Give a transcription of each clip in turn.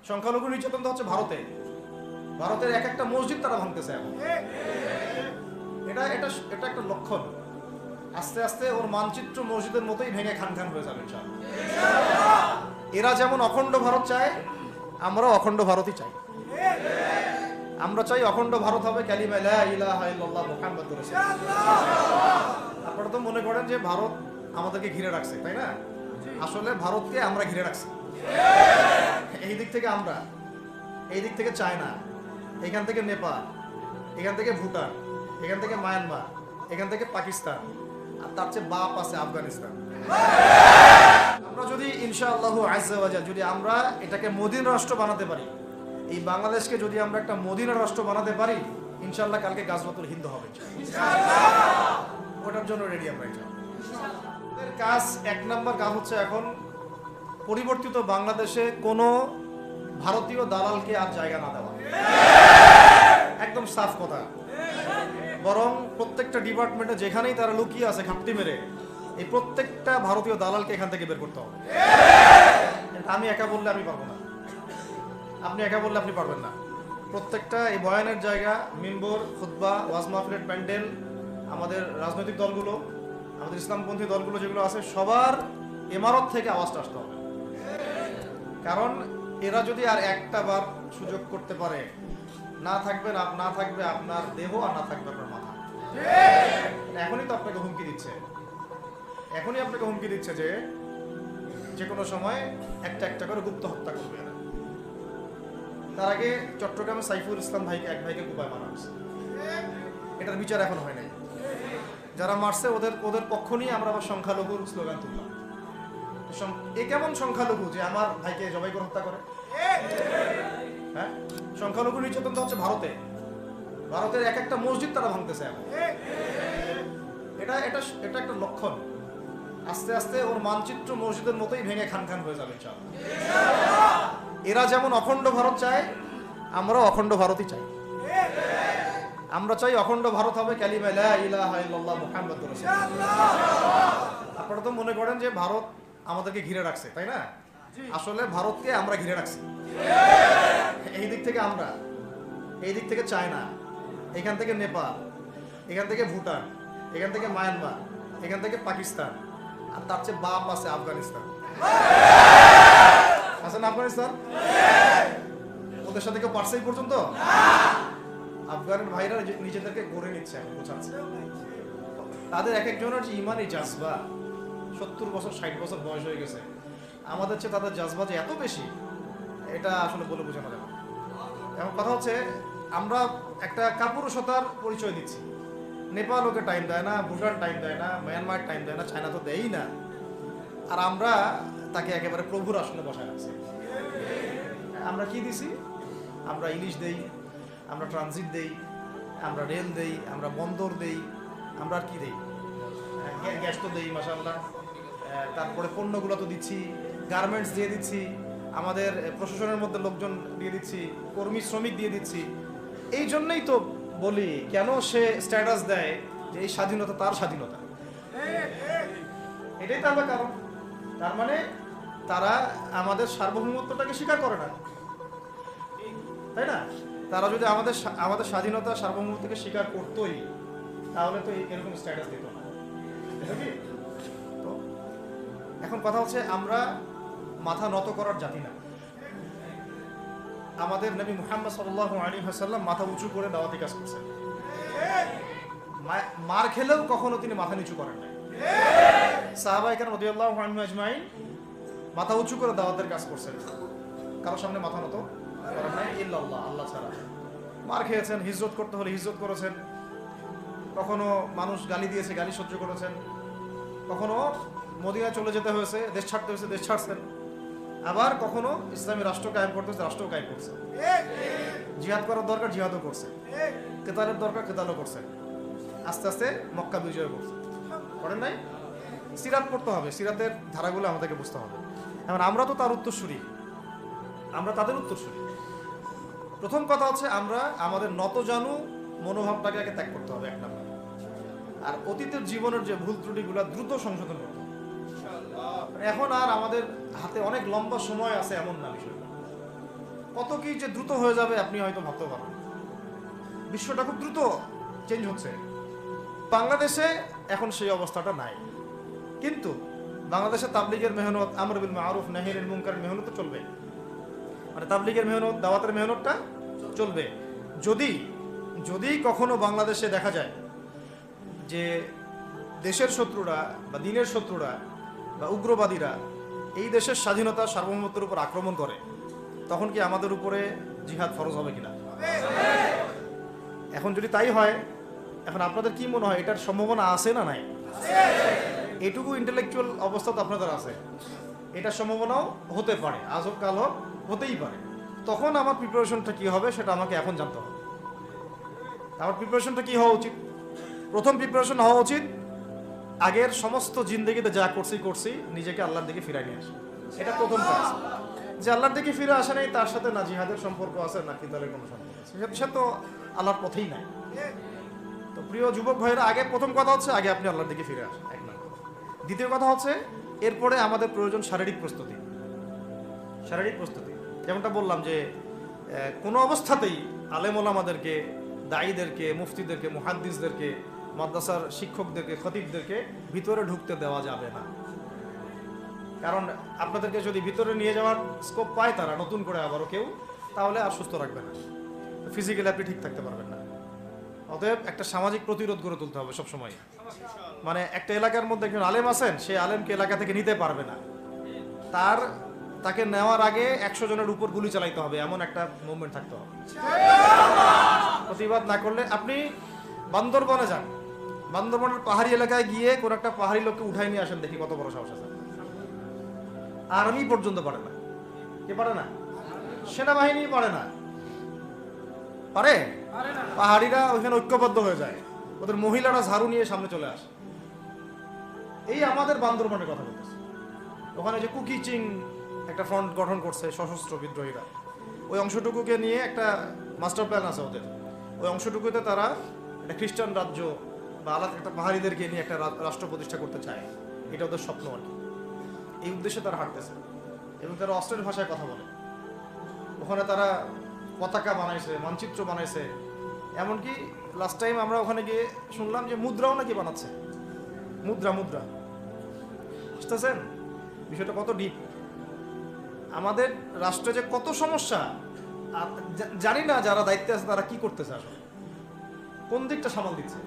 সংখ্যালঘু নির্যাতন তো হচ্ছে ভারতে। ভারতের এক একটা মসজিদ তারা ভাঙতেছে এখন। এটা এটা এটা একটা লক্ষণ। আস্তে আস্তে ওর মানচিত্র মসজিদের মতোই ভেঙে খান খান হয়ে যাবে ইনশাআল্লাহ। এরা যেমন অখণ্ড ভারত চায়, আমরাও অখণ্ড ভারতই চাই। আমরা চাই অখণ্ড ভারত হবে কালিমা লা ইলাহা ইল্লাল্লাহ মুহাম্মাদুর রাসূলুল্লাহ। আপনারা তো মনে করেন যে ভারত আমাদেরকে ঘিরে রাখছে, তাই না? আসলে ভারতকে আমরা ঘিরে রাখছি। এই দিক থেকে আমরা, এই দিক থেকে চায়না, এখান থেকে নেপাল, এখান থেকে ভুটান, এখান থেকে মায়ানমার, এখান থেকে পাকিস্তান, আর তার চেয়ে বাপ আছে আফগানিস্তান। আমরা যদি ইনশাআল্লাহু আজ্জা ওয়া জাল যদি আমরা এটাকে মদিনা রাষ্ট্র বানাতে পারি, এই বাংলাদেশকে যদি আমরা একটা মদিনা রাষ্ট্র বানাতে পারি, ইনশাআল্লাহ কালকে গাজওয়াতুল হিন্দ হবে ইনশাআল্লাহ। ওটার জন্য রেডি আমরা ইনশাআল্লাহ। কাজ এক নাম্বার কাজ হচ্ছে এখন পরিবর্তিত বাংলাদেশে কোনো ভারতীয় দালালকে আর জায়গা না দেওয়া। একদম সাফ কথা। বরং প্রত্যেকটা ডিপার্টমেন্টে যেখানেই তারা লুকিয়ে আছে ঘাপটি মেরে, এই প্রত্যেকটা ভারতীয় দালালকে এখান থেকে বের করতে হবে। আমি একা বললে আমি পারবো না, আপনি একা বললে আপনি পারবেন না। প্রত্যেকটা এই বয়ানের জায়গা, মিম্বর, খুতবা, ওয়াজ মাহফিলের প্যান্ডেল, আমাদের রাজনৈতিক দলগুলো, আমাদের ইসলামপন্থী দলগুলো যেগুলো আছে, সবার ইমারত থেকে আওয়াজটা আসতে হবে। কারণ এরা যদি আর একটা বার সুযোগ করতে পারে, না থাকবে আপনার দেহ আর না থাকবে আপনার মাথা। এখনই তো আপনাকে হুমকি দিচ্ছে, যে কোনো সময় একটা একটা করে গুপ্ত হত্যা করবে এরা। তার আগে চট্টগ্রামে সাইফুল ইসলাম ভাইকে, এক ভাইকে কুপায় মারা হয়েছে। এটার বিচার এখন হয় নাই। যারা মারছে ওদের পক্ষ নিয়ে আমরা আবার সংখ্যালঘুর স্লোগান তুললাম। এ কেমন সংখ্যালঘু যে আমার ভাইকে জবাই করে হত্যা করে? হ্যাঁ, সংখ্যালঘু নির্যাতন তো হচ্ছে ভারতে। ভারতের এক একটা মসজিদ তারা ভাঙতেছে এখন। এটা এটা এটা একটা লক্ষণ। আস্তে আস্তে ওর মানচিত্র মসজিদের মতোই ভেঙে খান খান হয়ে যাবে ইনশাআল্লাহ। এরা যেমন অখণ্ড ভারত চায়, আমরাও অখণ্ড ভারতই চাই। আমরা চাই অখণ্ড ভারত হবে কালিমা লা ইলাহা ইল্লাল্লাহ মুহাম্মাদুর রাসূলুল্লাহ। আপনারা তো মনে করেন যে ভারত আমাদেরকে ঘিরে রাখছে, তাই না? আসলে ভারতকে আমরা ঘিরে রাখছি। এই দিক থেকে আমরা, এই দিক থেকে চায়না, এখান থেকে নেপাল, এখান থেকে ভুটান, এখান থেকে মায়ানমার, এখান থেকে পাকিস্তান, আর তার চেয়ে বাপ আছে আফগানিস্তান। আছে না আফগানিস্তান? ওদের সাথে কেউ পারছে এই পর্যন্ত? আফগানের ভাইরা নিজেদেরকে গড়ে নিচ্ছে, বোঝাচ্ছে। তাদের এক একজনের যে ইমানি জাজবা, 70 বছর 60 বছর বয়স হয়ে গেছে, আমাদের চেয়ে তাদের জাজবা যে এত বেশি, এটা আসলে বলে বোঝানো যাবে না। এখন কথা হচ্ছে, আমরা একটা কাপুরুষতার পরিচয় দিচ্ছি। নেপাল ওকে টাইম দেয় না, ভুটান টাইম দেয় না, মায়ানমার টাইম দেয় না, চায়না তো দেয়ই না। আর আমরা তাকে একেবারে প্রভুর আসনে বসায় রাখছি। আমরা কি দিছি? আমরা ইলিশ দেই, আমরা ট্রানজিট দেই, আমরা রেল দেই, আমরা বন্দর দেই, আমরা আর কি দেই? গ্যাস তো দেই মাশাআল্লাহ। তারপরে পণ্যগুলো তো দিচ্ছি, গার্মেন্টস দিয়ে দিচ্ছি, আমাদের প্রশাসনের মধ্যে লোকজন দিয়ে দিচ্ছি, কর্মী শ্রমিক দিয়ে দিচ্ছি। এই জন্যই তো বলি, কেন সে স্ট্যাটাস দেয় যে এই স্বাধীনতা তার স্বাধীনতা। এটাই তো আমরা কারণ। তার মানে তারা আমাদের সার্বভৌমত্বটাকে স্বীকার করে না, তাই না? তারা যদি আমাদের স্বাধীনতা সার্বভৌমত্বকে স্বীকার করতোই, তাহলে তো এরকম স্ট্যাটাস দিত না। তো এখন কথা হচ্ছে, আমরা মাথা নত করার জাতি না। আমাদের নবী মুহাম্মদ সাল্লাল্লাহু আলাইহি ওয়াসাল্লাম মাথা উঁচু করে দাওয়াতি কাজ করছেন। মার খেলেও কখনো তিনি মাথা নিচু করেন নাই। সাহাবায়ে কেরাম রাদিয়াল্লাহু আনহুম আজমাইন মাথা উঁচু করে দাওয়াতের কাজ করছেন, কারোর সামনে মাথা নত করেন নাই ইল্লাল্লাহ, আল্লাহ ছাড়া। মার খেয়েছেন, হিজরত করতে হলে হিজরত করেছেন, কখনো মানুষ গালি দিয়েছে, গালি সহ্য করেছেন, কখনো মদিনায় চলে যেতে হয়েছে, দেশ ছাড়তে হয়েছে, দেশ ছাড়ছেন। আবার কখনো ইসলামী রাষ্ট্র কায়েম করতে হয়েছে, রাষ্ট্র কায়েম করছে। জিহাদ করার দরকার, জিহাদও করছে। কেতালের দরকার, কেতালও করছে। আস্তে আস্তে মক্কা বিজয় করছে, করেন নাই? সিরাত পড়তে হবে, সিরাতের ধারাগুলো আমাদেরকে বুঝতে হবে। এখন আমরা তো তার উত্তরসূরি, আমরা তাদের উত্তরসূরি। প্রথম কথা হচ্ছে, আমরা আমাদের নতজানু মনোভাবটাকে আগে ত্যাগ করতে হবে, এক নম্বর। আর অতীতের জীবনের যে ভুল ত্রুটিগুলো দ্রুত সংশোধন করতে হবে। এখন আর আমাদের হাতে অনেক লম্বা সময় আছে এমন না বিষয়টা। কত কি যে দ্রুত হয়ে যাবে আপনি হয়তো ভাবতে পারেন। বিশ্বটা খুব দ্রুত চেঞ্জ হচ্ছে। বাংলাদেশে এখন সেই অবস্থাটা নাই, কিন্তু বাংলাদেশে তাবলিগের মেহনত, আমর বিল মারুফ নাহি আনিল মুনকারের মেহনত চলবে, মানে তাবলিগের মেহনত, দাওয়াতের মেহনতটা চলবে। যদি যদি কখনো বাংলাদেশে দেখা যায় যে দেশের শত্রুরা বা দিনের শত্রুরা বা উগ্রবাদীরা এই দেশের স্বাধীনতা সার্বভৌমত্বের উপর আক্রমণ করে, তখন কি আমাদের উপরে জিহাদ ফরজ হবে কিনা? এখন যদি তাই হয়, এখন আপনাদের কি মনে হয় এটার সম্ভাবনা আছে না নাই? এটুকু ইন্টেলেকচুয়াল অবস্থা তো আপনাদের আছে, এটার সম্ভাবনাও হতে পারে, আজ হোক কাল হোক, হতেই পারে। তখন আমার প্রিপারেশনটা কি হবে সেটা আমাকে এখন জানতে হবে। আমার প্রিপারেশনটা কি হওয়া উচিত? প্রথম প্রিপারেশন হওয়া উচিত আগের সমস্ত জিন্দেগিতে যা করছি নিজেকে আল্লাহর দিকে ফিরাই নিয়ে আসে। এটা প্রথম কাজ। যে আল্লাহর দিকে ফিরে আসে নাই, তার সাথে না জিহাদের সম্পর্ক আছে না কিতালের কোনো সম্পর্ক আছে, সে তো আল্লাহর পথেই নাই। তো প্রিয় যুবক ভাইরা, আগে প্রথম কথা হচ্ছে আগে আপনি আল্লাহর দিকে ফিরে আসেন, এক নম্বর। দ্বিতীয় কথা হচ্ছে এরপরে আমাদের প্রয়োজন শারীরিক প্রস্তুতি। শারীরিক প্রস্তুতি যেমনটা বললাম যে কোনো অবস্থাতেই আলেম ওলামাদেরকে, দায়ীদেরকে, মুফতিদেরকে, মুহাদ্দিসদেরকে, মাদ্রাসার শিক্ষকদেরকে, খতিবদেরকে ভিতরে ঢুকতে দেওয়া যাবে না। কারণ আপনাদেরকে যদি ভিতরে নিয়ে যাওয়ার স্কোপ পায় তারা নতুন করে আবারও কেউ, তাহলে আর সুস্থ রাখবে না, ফিজিক্যালি আপনি ঠিক থাকতে পারবেন না। অতএব একটা সামাজিক প্রতিরোধ গড়ে তুলতে হবে সবসময়। মানে একটা এলাকার মধ্যে একজন আলেম আছেন, সেই আলেমকে এলাকা থেকে নিতে পারবে না, তাকে নেওয়ার আগে 100 জনের উপর গুলি চালাইতে হবে, এমন একটা মুভমেন্ট থাকতে হবে। প্রতিবাদ না করলে আপনি বান্দরবনে যান, বান্দরবনের পাহাড়ি এলাকায় গিয়ে কোন একটা পাহাড়ি লোককে উঠাই নিয়ে আসেন, দেখি কত বড় সাহস আছে। আর্মি পর্যন্ত পারে না। কে পারে না? সেনাবাহিনী পারে না। পারে? পাহাড়িরা ওইখানে ঐক্যবদ্ধ হয়ে যায়, ওদের মহিলারা ঝাড়ু নিয়ে সামনে চলে আসে। এই আমাদের বান্দরবনের কথা বলতেছে। ওখানে যে কুকিচিং একটা ফ্রন্ট গঠন করছে সশস্ত্র বিদ্রোহীরা, ওই অংশটুকুকে নিয়ে একটা মাস্টার প্ল্যান আছে ওদের। ওই অংশটুকুতে তারা একটা খ্রিস্টান রাজ্য বা আলাদা একটা পাহাড়িদেরকে নিয়ে একটা রাষ্ট্র প্রতিষ্ঠা করতে চায়। এটা ওদের স্বপ্ন আর কি। এই উদ্দেশ্যে তারা হাঁটতেছে এবং তারা অস্ট্রের ভাষায় কথা বলে। ওখানে তারা পতাকা বানাইছে, মানচিত্র বানাইছে, এমনকি লাস্ট টাইম আমরা ওখানে গিয়ে শুনলাম যে মুদ্রাও নাকি বানাচ্ছে। মুদ্রা বুঝতেছেন বিষয়টা কত ডিপ? আমাদের রাষ্ট্রে যে কত সমস্যা, জানি না যারা দায়িত্বে আছে তারা কি করতেছে, আসলে কোন দিকটা সামাল দিচ্ছে।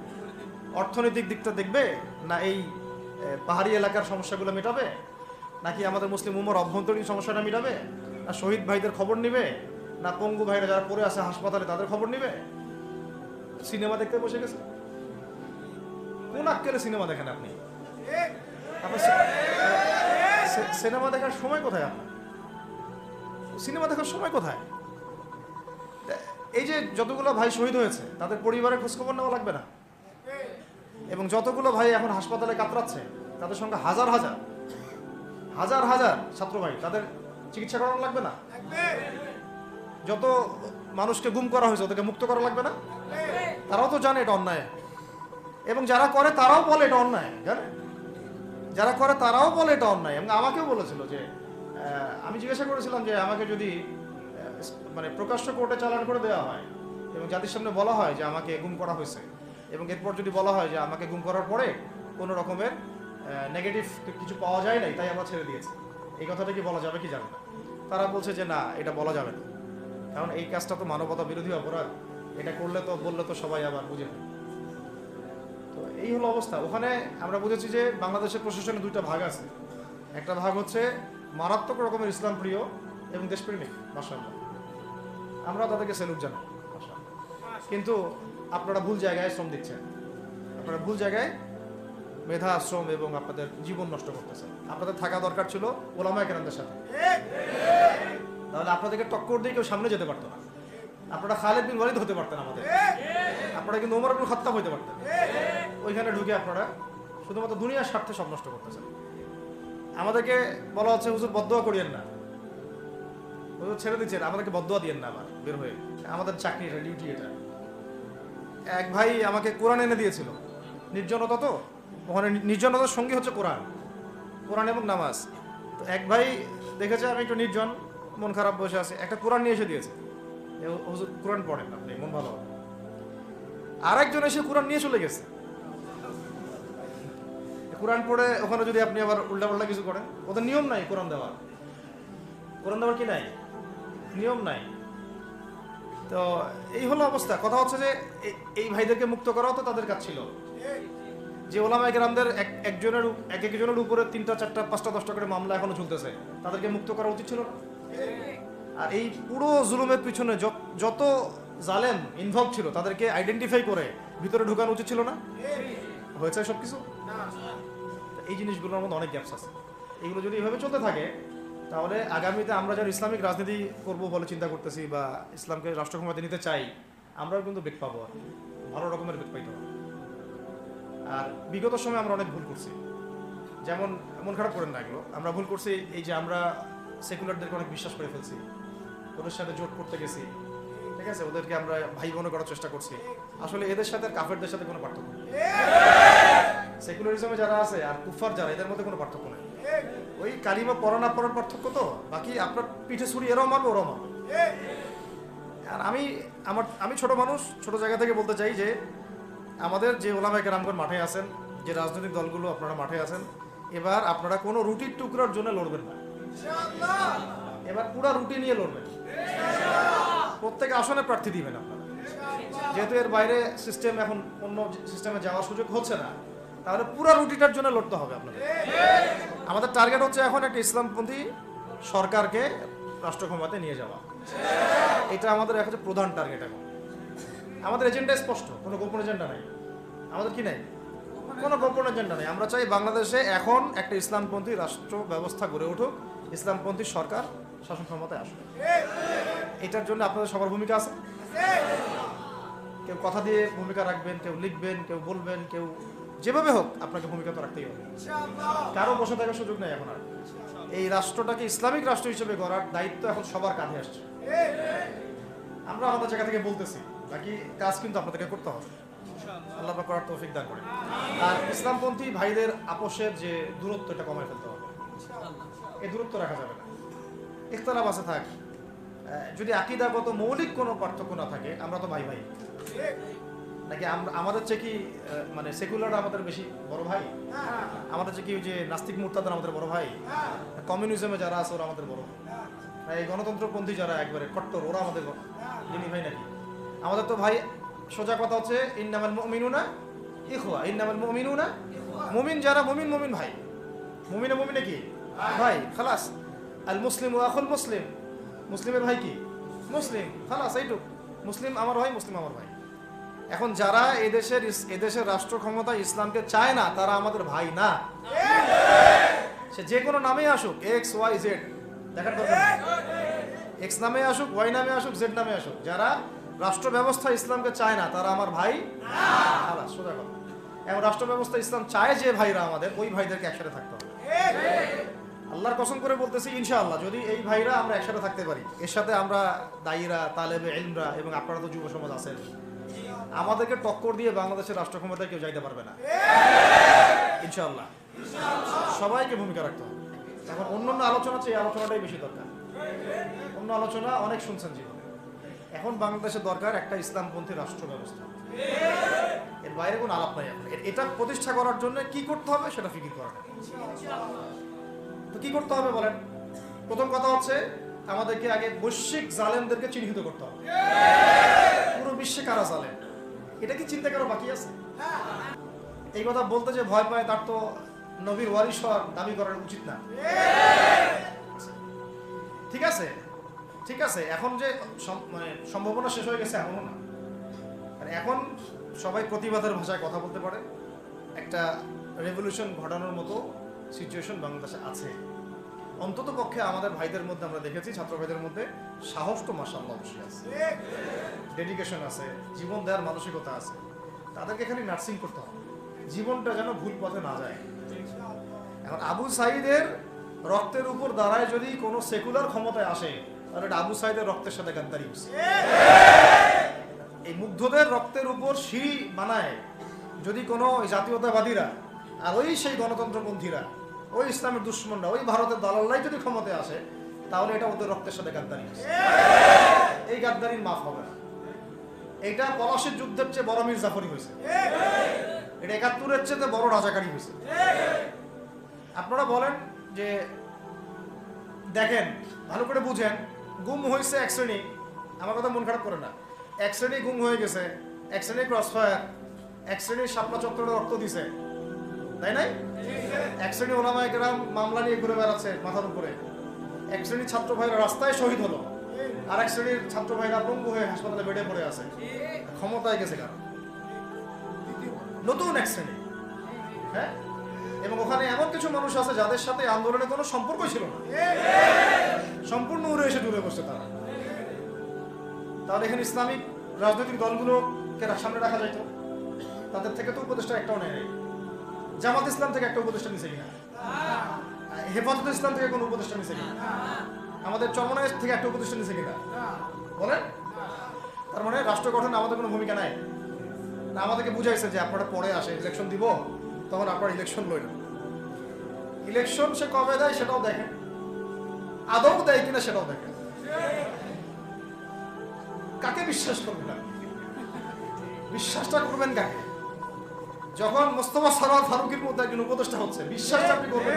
অর্থনৈতিক দিকটা দেখবে না এই পাহাড়ি এলাকার সমস্যাগুলো মেটাবে, নাকি আমাদের মুসলিম উম্মার অভ্যন্তরীণ সমস্যাটা মেটাবে, না শহীদ ভাইদের খবর নিবে, না পঙ্গু ভাইরা যারা পড়ে আছে হাসপাতালে তাদের খবর নিবে? সিনেমা দেখতে বসে গেছে। কোন আক্কেলে সিনেমা দেখেন আপনি? সিনেমা দেখার সময় কোথায় আপনার? সিনেমা দেখার সময় কোথায়? এই যে যতগুলো ভাই শহীদ হয়েছে তাদের পরিবারের খোঁজখবর নেওয়া লাগবে না? এবং যতগুলো ভাই এখন হাসপাতালে কাতরাচ্ছে তাদের সঙ্গে হাজার হাজার ছাত্র ভাই, তাদের চিকিৎসা করানো লাগবে না? যত মানুষকে গুম করা হয়েছে ওদেরকে মুক্ত করা লাগবে না? তারাও তো জানে এটা অন্যায়, এবং যারা করে তারাও বলে এটা অন্যায়। জানে যারা করে তারাও বলে এটা অন্যায়। এবং আমাকেও বলেছিল যে আমি জিজ্ঞাসা করেছিলাম যে আমাকে যদি মানে প্রকাশ্য কোর্টে চালান করে দেওয়া হয় এবং জাতির সামনে বলা হয় যে আমাকে গুম করা হয়েছে, এবং এরপর যদি বলা হয় যে আমাকে গুম করার পরে কোনো রকমের নেগেটিভ কিছু পাওয়া যায় নাই তাই আমরা ছেড়ে দিয়েছি, এই কথাটা কি বলা যাবে কি জানে না? তারা বলছে যে না, এটা বলা যাবে না, কারণ এই কাজটা তো মানবতা বিরোধী অপরাধ, এটা করলে তো বললে তো সবাই আবার বুঝে নেয়। তো এই হলো অবস্থা। ওখানে আমরা বুঝেছি যে বাংলাদেশের প্রশাসনে দুইটা ভাগ আছে। একটা ভাগ হচ্ছে মারাত্মক রকমের ইসলাম প্রিয় এবং দেশপ্রেমিক, মাশাআল্লাহ, আমরা তাদেরকে স্যালুট জানাই, কিন্তু আপনারা ভুল জায়গায় শ্রম দিচ্ছেন। আপনারা ভুল জায়গায় মেধা, শ্রম এবং আপনাদের জীবন নষ্ট করতেছেন। আপনাদের থাকা দরকার ছিল ওলামায়ে কেরামদের সাথে, তাহলে আপনাদেরকে টক্কর দিয়ে কেউ সামনে যেতে পারতো না। আপনারা খালিদ বিন ওয়ালিদ হতে পারতেন আমাদের, আপনারা কিন্তু ওমর ইবনুল খাত্তাব হতে পারতেন। ওইখানে ঢুকে আপনারা শুধুমাত্র দুনিয়ার স্বার্থে সব নষ্ট করতেছেন। আমাদেরকে বলা হচ্ছে হুজুর বদদোয়া করিয়েন না, হুজুর ছেড়ে দিচ্ছেন, আমাদেরকে বদদোয়া দিয়েন না আবার বের হয়ে। আমাদের চাকরি এটা, ডিউটি এটা। এক ভাই আমাকে কোরআন এনে দিয়েছিল, নির্জনতা, তো ওখানে নির্জনতার সঙ্গী হচ্ছে কোরআন এবং নামাজ। তো এক ভাই দেখেছে আমি একটু নির্জন, মন খারাপ বসে আছে, একটা কোরআন নিয়ে এসে দিয়েছে, হুজুর কোরআন পড়েন আপনি, মন ভালো হবে। আরেকজন এসে কোরআন নিয়ে চলে গেছে। কোরআন পড়ে ওখানে যদি আপনি আবার উল্টাপাল্টা কিছু করেন, ওদের নিয়ম নাই কোরআন দেওয়ার। কোরআন দেওয়ার কি নাই? নিয়ম নাই। তো এই হলো অবস্থা। কথা হচ্ছে যে এই ভাইদেরকে মুক্ত করাও তো তাদের কাজ ছিল। যে ওলামায়ে কেরামদের একজনের উপরে 3টা 4টা 5টা 10টা করে মামলা এখনো চলতেছে, তাদেরকে মুক্ত করা উচিত ছিল না? আর এই পুরো জুলুমের পিছনে যত জালেম ইনভলভ ছিল তাদেরকে আইডেন্টিফাই করে ভিতরে ঢোকানো উচিত ছিল না? হয়েছে সবকিছু? এই জিনিসগুলোর মধ্যে অনেক গ্যাপস আছে। এগুলো যদি এভাবে চলতে থাকে তাহলে আগামীতে আমরা যারা ইসলামিক রাজনীতি করব বলে চিন্তা করতেছি বা ইসলামকে রাষ্ট্র ক্ষমতায় নিতে চাই, আমরাও কিন্তু বেগ পাবো, আর ভালো রকমের বেগ পাইতে হবে। আর বিগত সময় আমরা অনেক ভুল করছি, যেমন মন খারাপ করেন না, এগুলো আমরা ভুল করছি। এই যে আমরা সেকুলারদেরকে অনেক বিশ্বাস করে ফেলছি, ওদের সাথে জোট করতে গেছি, ঠিক আছে, ওদেরকে আমরা ভাই বোন করার চেষ্টা করছি। আসলে এদের সাথে কাফেরদের সাথে কোনো পার্থক্য নেই। সেকুলারিজমে যারা আছে আর কুফার যারা, এদের মধ্যে কোনো পার্থক্য নেই। ওই কালিমা পড়া না পড়ার পার্থক্য, তো বাকি আপনার পিঠে ছুরি এরাও মারবে ওরাও মারবে। আর আমি ছোট মানুষ, ছোট জায়গা থেকে বলতে চাই যে আমাদের যে ওলামায়ে কেরামগণ মাঠে আছেন, যে রাজনৈতিক দলগুলো আপনারা মাঠে আছেন, এবার আপনারা কোনো রুটির টুকরার জন্য লড়বেন না, এবার পুরা রুটি নিয়ে লড়বেন। প্রত্যেক আসনে প্রার্থী দিবেন আপনারা, যেহেতু এর বাইরে সিস্টেম এখন অন্য সিস্টেমে যাওয়ার সুযোগ হচ্ছে না, তাহলে পুরা রুটিটার জন্য লড়তে হবে আপনাদের। আমাদের টার্গেট হচ্ছে এখন একটা ইসলামপন্থী সরকারকে রাষ্ট্র ক্ষমতায় নিয়ে যাওয়া, এটা আমাদের এখন প্রধান টার্গেট। এখন আমাদের এজেন্ডা স্পষ্ট, কোনো গোপন এজেন্ডা নাই। আমাদের কি নাই? কোনো গোপন এজেন্ডা নেই। আমরা চাই বাংলাদেশে এখন একটা ইসলামপন্থী রাষ্ট্র ব্যবস্থা গড়ে উঠুক, ইসলামপন্থী সরকার শাসন ক্ষমতায় আসুক। এটার জন্য আপনাদের সবার ভূমিকা আছে। কেউ কথা দিয়ে ভূমিকা রাখবেন, কেউ লিখবেন, কেউ বলবেন, কেউ যেভাবে হোক আপনাকে ভূমিকা তো রাখতেই হবে। কারো বসে থাকার সুযোগ নেই এখন আর। এই রাষ্ট্রটাকে ইসলামিক রাষ্ট্র হিসেবে গড়ার দায়িত্ব এখন সবার কাঁধে আসছে। আমরা আমাদের জায়গা থেকে বলতেছি, বাকি কাজ কিন্তু আপনাদেরকে করতে হবে। আল্লাহ পাক করার তৌফিক দান করে। আর ইসলামপন্থী ভাইদের আপোষের যে দূরত্ব, এটা কমায় ফেলতে হবে। এই দূরত্ব রাখা যাবে না। ইখতিলাফ আছে থাক, যদি আকীদাগত মৌলিক কোনো পার্থক্য না থাকে, আমরা তো ভাই ভাই নাকি? আমাদের চেয়ে কি মানে সেকুলাররা আমাদের বেশি বড় ভাই? আমাদের চেয়ে কি ওই যে নাস্তিক মুরতাদরা আমাদের বড় ভাই? কমিউনিজমে যারা আছে ওরা আমাদের বড় ভাই? এই গণতন্ত্রপন্থী যারা একবারে কট্টর, ওরা আমাদের যিনি ভাই নাকি? আমাদের তো ভাই, সোজা কথা হচ্ছে ইন্নামাল মুমিনুনা ইখওয়া, ইন্নামাল মুমিনুনা, মুমিন যারা মুমিন, মুমিন ভাই। মুমিনে মুমিনে কি ভাই, খালাস। আল মুসলিম ওয়া আখুল মুসলিম, মুসলিমের ভাই কি মুসলিম, খালাস, এইটুক। মুসলিম আমার ভাই, মুসলিম আমার ভাই। এখন যারা এদেশের রাষ্ট্র ক্ষমতা ইসলামকে চায় না, তারা আমাদের ভাই না। সে যে কোনো নামে আসুক, এক্স ওয়াই জেড, দেখার দরকার নেই। এক্স নামে আসুক, ওয়াই নামে আসুক, জেড নামে আসুক, যারা রাষ্ট্র ব্যবস্থা ইসলামকে চায় না, তারা আমার ভাই না। সোজা কথা। এবং রাষ্ট্র ব্যবস্থা ইসলাম চায় যে ভাইরা আমাদের, ওই ভাইদেরকে একসাথে থাকতে হবে। আল্লাহর কসম করে বলতেছি, ইনশাআল্লাহ যদি এই ভাইরা আমরা একসাথে থাকতে পারি, এর সাথে আমরা দায়ীরা, তালেবে ইলমরা এবং আপনারা তো যুব সমাজ আছেন, আমাদেরকে টক্কর দিয়ে বাংলাদেশের রাষ্ট্র ক্ষমতায় কেউ যাইতে পারবে না ইনশাআল্লাহ। সবাইকে ভূমিকা রাখতে হবে। এখন অন্য আলোচনা চেয়ে এই আলোচনাটাই বেশি দরকার। অন্য আলোচনা অনেক শুনছেন জীবনে, এখন বাংলাদেশের দরকার একটা ইসলামপন্থী রাষ্ট্র ব্যবস্থা। এর বাইরে কোনো আলাপ নাই। এটা প্রতিষ্ঠা করার জন্য কি করতে হবে সেটা ফিকির করা। তো কি করতে হবে বলেন? প্রথম কথা হচ্ছে আমাদেরকে আগে বৈশ্বিক জালেমদেরকে চিহ্নিত করতে হবে। পুরো বিশ্বে কারা জালেম, এটা কি চিন্তা করা বাকি আছে? এই কথা বলতে যে ভয় পায়, তার তো নবীর ওয়ারিস হওয়ার দাবি করার উচিত না। ঠিক আছে, ঠিক আছে। এখন যে মানে সম্ভাবনা শেষ হয়ে গেছে এমনও না। এখন সবাই প্রতিবাদের ভাষায় কথা বলতে পারে। একটা রেভলিউশন ঘটানোর মতো সিচুয়েশন বাংলাদেশে আছে। অন্তত পক্ষে আমাদের ভাইদের মধ্যে আমরা দেখেছি, ছাত্র ভাইদের মধ্যে সাহস তো মাশাআল্লাহ অবশ্যই আছে, ডেডিকেশন আছে, জীবন দেওয়ার মানসিকতা আছে। তাদেরকে খালি নার্সিং করতে হবে, জীবনটা যেন ভুল পথে না যায়। এখন আবু সাঈদের রক্তের উপর দাঁড়ায় যদি কোনো সেকুলার ক্ষমতায় আসে, তাহলে এটা আবু সাঈদের রক্তের সাথে গাদ্দারি হচ্ছে। এই মুগ্ধদের রক্তের উপর সিঁড়ি বানায় যদি কোনো জাতীয়তাবাদীরা আর ওই সেই গণতন্ত্রপন্থীরা, ওই ইসলামের দুশ্মনরা, ওই ভারতের দালাল্লাই যদি ক্ষমতায় আসে, তাহলে এটা ওদের রক্তের সাথে গাদ্দারি। এই গাদ্দারির মাফ হবে না। এইটা পলাশির যুদ্ধের চেয়ে বড় মির্জাফরি হয়েছে, এটা ৭১-এর চেয়ে বড় রাজাকারী হয়েছে। আপনারা বলেন যে দেখেন, ভালো করে বুঝেন, গুম হয়েছে এক শ্রেণী, আমার কথা মন খারাপ করে না, এক শ্রেণী গুম হয়ে গেছে, এক শ্রেণী ক্রসফায়ার, এক শ্রেণীর শাপলা চত্বরে রক্ত দিছে, তাই নাই? এক শ্রেণী ওলামায়ে কেরাম মামলা নিয়ে ঘুরে বেড়াচ্ছে মাথার উপরে, এক শ্রেণীর ছাত্র ভাইরা রাস্তায় শহীদ হলো, আর এক শ্রেণীর ছাত্র ভাইরা পঙ্গু হয়ে হাসপাতালে বেডে পড়ে আছে। ক্ষমতায় গেছে কারণ নতুন এক শ্রেণী, হ্যাঁ। এবং ওখানে এমন কিছু মানুষ আছে যাদের সাথে আন্দোলনের কোনো সম্পর্ক ছিল না, সম্পূর্ণ উড়ে এসে জুড়ে বসছে তারা। তাহলে এখানে ইসলামিক রাজনৈতিক দলগুলোকে সামনে রাখা যাইতো, তাদের থেকে তো উপদেষ্টা একটাও নেই। জামাত ইসলাম থেকে একটা উপদেষ্টা নিছে কিনা? হেফাজত ইসলাম থেকে কোনো উপদেষ্টা নিছে কিনা? আমাদের চরমনায় থেকে একটা উপদেষ্টা নিছে কিনা বলেন? তার মানে রাষ্ট্র গঠনে আমাদের কোনো ভূমিকা নাই না। আমাদেরকে বুঝাইছে যে আপনারা পরে আসে ইলেকশন দিব, তখন আপনারা ইলেকশন লইলেন। ইলেকশন সে কবে দেয় সেটাও দেখেন, আদৌ দেয় কিনা সেটাও দেখেন। কাকে বিশ্বাস করবেন? বিশ্বাসটা করবেন কাকে? যখন মোস্তফা সরোয়ার ফারুকের মধ্যে একজন উপদেষ্টা হচ্ছে, বিশ্বাসটা আপনি করবেন?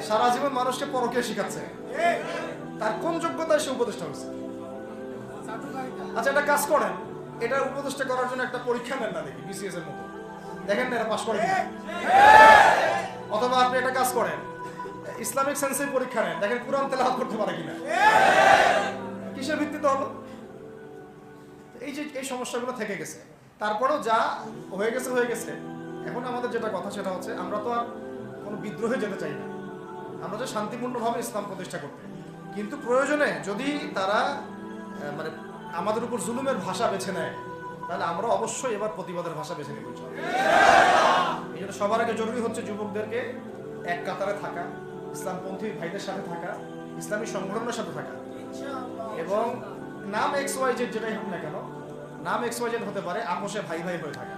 সারা জীবন মানুষকে পরকীয়া শিখাচ্ছে, তার কোন যোগ্যতায় সে উপদেষ্টা হচ্ছে? আচ্ছা, একটা কাজ করেন, এটা উপদেষ্টা করার জন্য একটা পরীক্ষা নেন না, দেখি বিসিএস এর মতো, দেখেন না এরা পাস করে কিনা। অথবা আপনি একটা কাজ করেন, ইসলামিক সেন্সের পরীক্ষা নেন, দেখেন কুরআন তেলাওয়াত করতে পারে কিনা। কিসের ভিত্তিতে হলো? এই যে এই সমস্যাগুলো থেকে গেছে, তারপরেও যা হয়ে গেছে হয়ে গেছে। এখন আমাদের যেটা কথা সেটা হচ্ছে, আমরা তো আর কোনো বিদ্রোহে যেতে চাই না, আমরা যে শান্তিপূর্ণভাবে ইসলাম প্রতিষ্ঠা করতে। কিন্তু প্রয়োজনে যদি তারা মানে আমাদের উপর জুলুমের ভাষা বেছে নেয়, তাহলে আমরা অবশ্যই এবার প্রতিবাদের ভাষা বেছে নেব। এই জন্য সবার আগে জরুরি হচ্ছে যুবকদেরকে এক কাতারে থাকা, ইসলামপন্থী ভাইদের সাথে থাকা, ইসলামী সংগঠনের সাথে থাকা, এবং নাম XYZ যেটাই হোক না কেন, নাম XYZ হতে পারে, আপোষে ভাই ভাই হয়ে থাকা।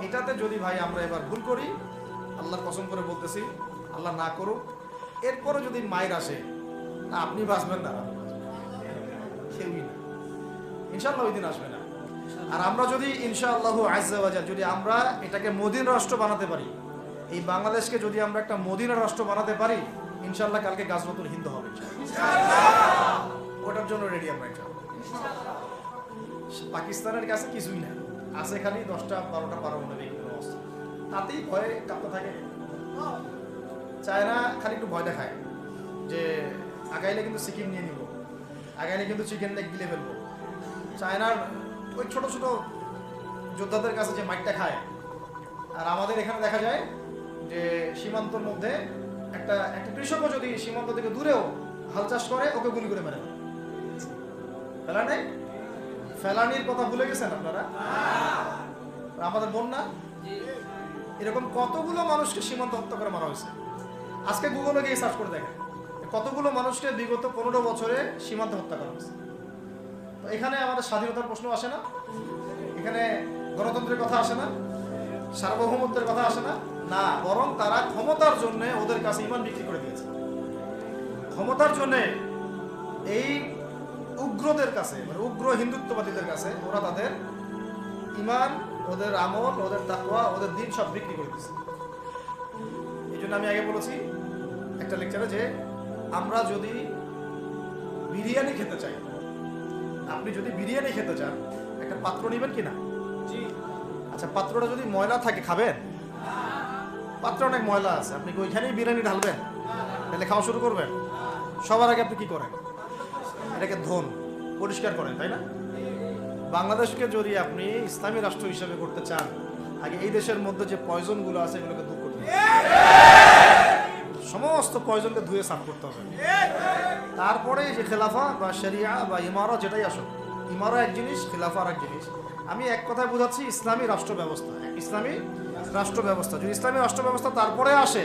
এটাতে যদি ভাই আমরা এবার ভুল করি, আল্লাহর কসম করে বলতেছি, আল্লাহ না করুক, এরপরে যদি মায়ের আসে, না আপনি বাঁচবেন না, কেউই না, ইনশাআল্লাহ ওই দিন আসবে না। আর আমরা যদি ইনশাআল্লাহ আজ্জা ওয়া জাল যদি আমরা এটাকে মদিনা রাষ্ট্র বানাতে পারি, এই বাংলাদেশকে যদি আমরা একটা মদিনা রাষ্ট্র বানাতে পারি, ইনশাআল্লাহ কালকে গাজওয়াতুল হিন্দ হবে ওটার জন্য রেডি আমরা। পাকিস্তানের কাছে কিছুই না, আছে খালি 10টা 12টা পারমাণবিক অস্ত্র, তাতেই ভয়ে কাঁপতে থাকে। চায়না খালি একটু ভয় দেখায় যে আগাইলে কিন্তু সিকিম নিয়ে নিব, আগাইলে কিন্তু চিকেন লেগ গিলে ফেলবো। চায়নার ওই ছোট ছোট যোদ্ধাদের কাছে যে মাইকটা খায়, আর আমাদের এখানে দেখা যায় যে সীমান্তর মধ্যে একটা কৃষকও যদি সীমান্ত থেকে দূরেও হাল চাষ করে, ওকে গুলি করে মেরে ফেলা নেই। ফেলানির কথা ভুলে গেছেন আপনারা? আমাদের বন্যা, এরকম কতগুলো মানুষকে সীমান্ত হত্যা করে মারা হয়েছে। আজকে গুগলে গিয়ে সার্চ করে দেখেন কতগুলো মানুষকে বিগত 15 বছরে সীমান্ত হত্যা করা হয়েছে। তো এখানে আমাদের স্বাধীনতার প্রশ্ন আসে না, এখানে গণতন্ত্রের কথা আসে না, সার্বভৌমত্বের কথা আসে না, না, বরং তারা ক্ষমতার জন্য ওদের কাছে ইমান বিক্রি করে দিয়েছে। ক্ষমতার জন্য এই উগ্রদের কাছে, মানে উগ্র হিন্দুত্ববাদীদের কাছে ওরা তাদের ইমান, ওদের আমল, ওদের তাকওয়া, ওদের দিন সব বিক্রি করে দিয়েছে। এই জন্য আমি আগে বলেছি একটা লেকচারে যে আমরা যদি বিরিয়ানি খেতে চাই, আপনি যদি বিরিয়ানি খেতে চান, একটা পাত্র নেবেন কিনা? আচ্ছা, পাত্রটা যদি ময়লা থাকে খাবেন? পাত্র অনেক ময়লা আছে, আপনি ওইখানেই বিরিয়ানি ঢালবেন, তাহলে খাওয়া শুরু করবেন? সবার আগে আপনি কি করেন? এটাকে ধোন, পরিষ্কার করেন, তাই না? বাংলাদেশকে যদি আপনি ইসলামী রাষ্ট্র হিসেবে করতে চান, আগে এই দেশের মধ্যে যে পয়জনগুলো আছে এগুলোকে দূর করতে হবে, সমস্ত পয়জনকে ধুয়ে সাফ করতে হবে। তারপরে যে খেলাফা বা শরিয়া বা ইমারা যেটাই আসুক, ইমারা এক জিনিস, খেলাফা আর এক জিনিস। আমি এক কথায় বোঝাচ্ছি ইসলামী রাষ্ট্র ব্যবস্থা। ইসলামী রাষ্ট্র ব্যবস্থা যদি ইসলামী রাষ্ট্র ব্যবস্থা তারপরে আসে,